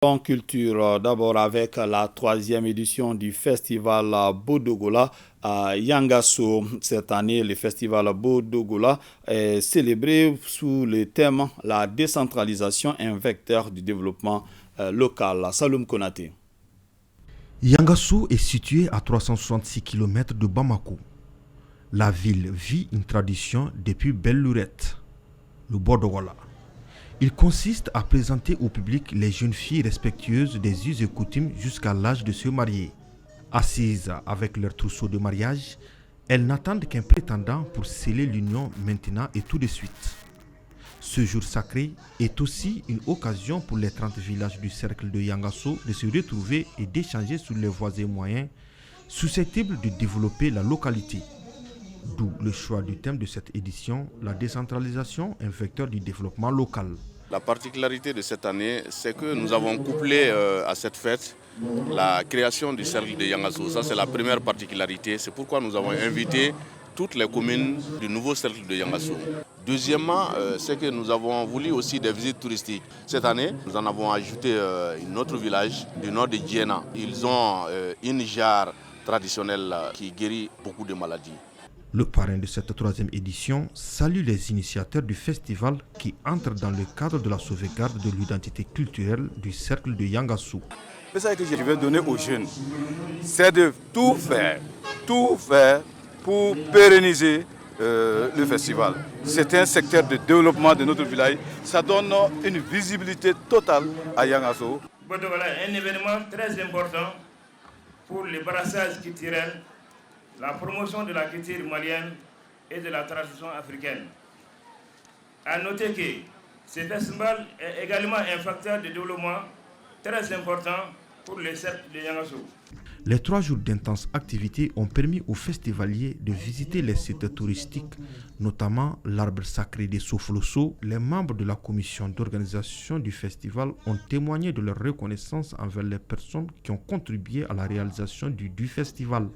En culture, d'abord avec la troisième édition du festival Bodogola à Yangasso. Cette année, le festival Bodogola est célébré sous le thème La décentralisation, un vecteur du développement local. Saloum Konaté. Yangasso est situé à 366 km de Bamako. La ville vit une tradition depuis belle lurette, le Bodogola. Il consiste à présenter au public les jeunes filles respectueuses des us et coutumes jusqu'à l'âge de se marier. Assises avec leur trousseau de mariage, elles n'attendent qu'un prétendant pour sceller l'union maintenant et tout de suite. Ce jour sacré est aussi une occasion pour les 30 villages du cercle de Yangasso de se retrouver et d'échanger sur les voies et moyens susceptibles de développer la localité. D'où le choix du thème de cette édition, la décentralisation, un vecteur du développement local. La particularité de cette année, c'est que nous avons couplé à cette fête la création du cercle de Yangasso. Ça, c'est la première particularité. C'est pourquoi nous avons invité toutes les communes du nouveau cercle de Yangasso. Deuxièmement, c'est que nous avons voulu aussi des visites touristiques. Cette année, nous en avons ajouté un autre village du nord de Djena. Ils ont une jarre traditionnelle qui guérit beaucoup de maladies. Le parrain de cette troisième édition salue les initiateurs du festival qui entrent dans le cadre de la sauvegarde de l'identité culturelle du cercle de Yangasso. Le message que je vais donner aux jeunes, c'est de tout faire pour pérenniser le festival. C'est un secteur de développement de notre village. Ça donne une visibilité totale à Yangasso. Bodogola est un événement très important pour le brassage culturel, la promotion de la culture malienne et de la tradition africaine. A noter que ce festival est également un facteur de développement très important pour le cercle de Yangasso. Les 3 jours d'intenses activités ont permis aux festivaliers de visiter les sites touristiques, notamment l'arbre sacré des Sofloso. Les membres de la commission d'organisation du festival ont témoigné de leur reconnaissance envers les personnes qui ont contribué à la réalisation du festival.